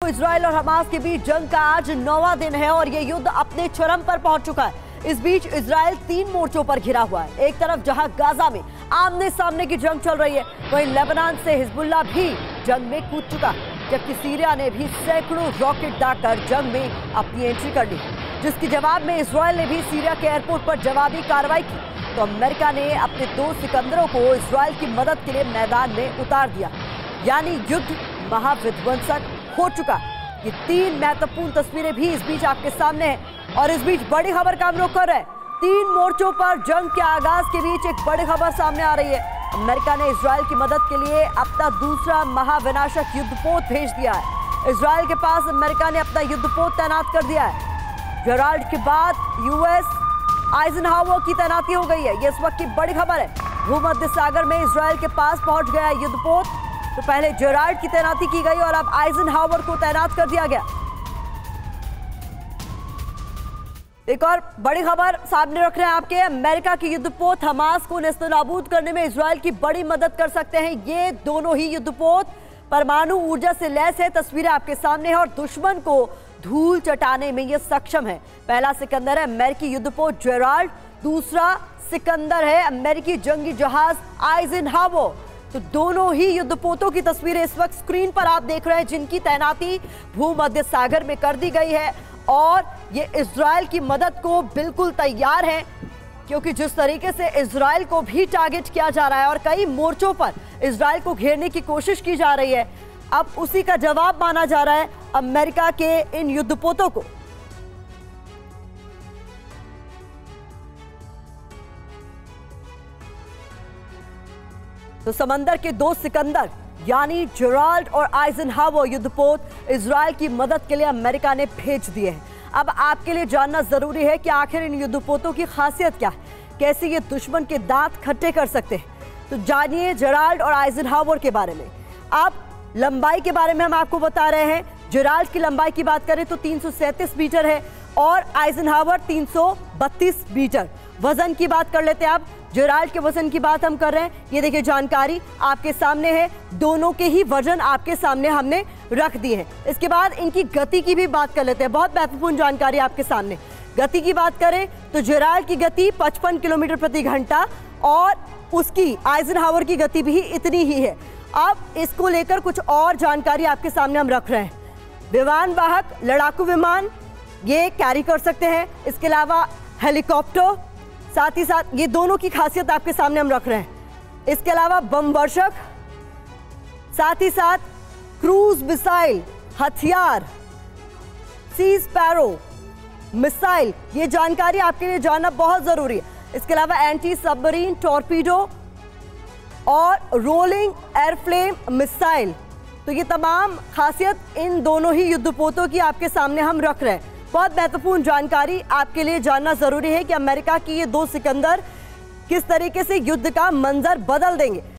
Israel और Hamas के बीच जंग का आज 9वां दिन है और ये युद्ध अपने चरम पर पहुंच चुका है। इस बीच इजराइल 3 मोर्चों पर घिरा हुआ है। एक तरफ जहां गाजा में आमने सामने की जंग चल रही है, वहीं लेबनान से हिजबुल्लाह भी जंग में कूद चुका है, जबकि सीरिया ने भी सैकड़ों रॉकेट दागकर जंग में अपनी एंट्री कर ली, जिसके जवाब में इजराइल ने भी सीरिया के एयरपोर्ट पर जवाबी कार्रवाई की। तो अमेरिका ने अपने 2 सिकंदरों को इजराइल की मदद के लिए मैदान में उतार दिया, यानी युद्ध महाविध्वंसक हो चुका। ये 3 महत्वपूर्ण तस्वीरें भी इस बीच आपके सामने हैं और इस बीच बड़ी खबर का हम लोग कर रहे हैं। 3 मोर्चों पर जंग के आगाज के बीच एक बड़ी खबर सामने आ रही है। अमेरिका ने इजराइल की मदद के लिए अपना दूसरा महाविनाशक युद्धपोत भेज दिया है। इजराइल के पास अमेरिका ने अपना युद्धपोत तैनात कर दिया है। जेराल्ड के बाद यूएस आइजनहावर की तैनाती हो गई है। ये इस वक्त की बड़ी खबर है। भूमध्य सागर में इजराइल के पास पहुंच गया युद्धपोत। तो पहले जेराल्ड की तैनाती की गई और अब आइजनहावर को तैनात कर दिया गया। एक और बड़ी खबर सामने रख रहे हैं आपके। अमेरिका के युद्धपोत हमास को नेस्तनाबूद करने में इजराइल की बड़ी मदद कर सकते हैं। ये दोनों ही युद्धपोत परमाणु ऊर्जा से लैस है। तस्वीरें आपके सामने है और दुश्मन को धूल चटाने में ये सक्षम है। पहला सिकंदर है अमेरिकी युद्धपोत जेराल्ड, दूसरा सिकंदर है अमेरिकी जंगी जहाज आइजनहावर। तो दोनों ही युद्धपोतों की तस्वीरें इस वक्त स्क्रीन पर आप देख रहे हैं, जिनकी तैनाती भूमध्य सागर में कर दी गई है और ये इजराइल की मदद को बिल्कुल तैयार है, क्योंकि जिस तरीके से इजराइल को भी टारगेट किया जा रहा है और कई मोर्चों पर इजराइल को घेरने की कोशिश की जा रही है, अब उसी का जवाब माना जा रहा है अमेरिका के इन युद्धपोतों को। तो समंदर के 2 सिकंदर यानी जेराल्ड और आइजनहावर युद्धपोत इजराइल की मदद के लिए अमेरिका ने भेज दिए हैं। अब आपके लिए जानना जरूरी है कि आखिर इन युद्धपोतों की खासियत क्या है, कैसे ये दुश्मन के दांत खट्टे कर सकते हैं। तो जानिए जेराल्ड और आइजनहावर के बारे में। आप लंबाई के बारे में हम आपको बता रहे हैं। जेराल्ड की लंबाई की बात करें तो 337 मीटर है और आइजनहावर 332 मीटर। वजन की बात कर लेते हैं आप। जेराल्ड के वजन की बात हम कर रहे हैं। ये देखिए जानकारी आपके सामने है, दोनों के ही वजन आपके सामने हमने रख दिए हैं। इसके बाद इनकी गति की भी बात कर लेते हैं। बहुत महत्वपूर्ण जानकारी आपके सामने। गति की बात करें तो जेराल्ड की गति 55 किलोमीटर प्रति घंटा और उसकी आइजनहावर की गति भी इतनी ही है। अब इसको लेकर कुछ और जानकारी आपके सामने हम रख रहे हैं। विमान वाहक लड़ाकू विमान ये कैरी कर सकते हैं। इसके अलावा हेलीकॉप्टर, साथ ही साथ ये दोनों की खासियत आपके सामने हम रख रहे हैं। इसके अलावा बम वर्षक, साथ ही साथ क्रूज मिसाइल, हथियार, सी स्पैरो मिसाइल, ये जानकारी आपके लिए जानना बहुत जरूरी है। इसके अलावा एंटी सबमरीन टॉर्पीडो और रोलिंग एयरफ्लेम मिसाइल। तो ये तमाम खासियत इन दोनों ही युद्धपोतों की आपके सामने हम रख रहे हैं। बहुत महत्वपूर्ण जानकारी आपके लिए जानना जरूरी है कि अमेरिका की ये 2 सिकंदर किस तरीके से युद्ध का मंजर बदल देंगे।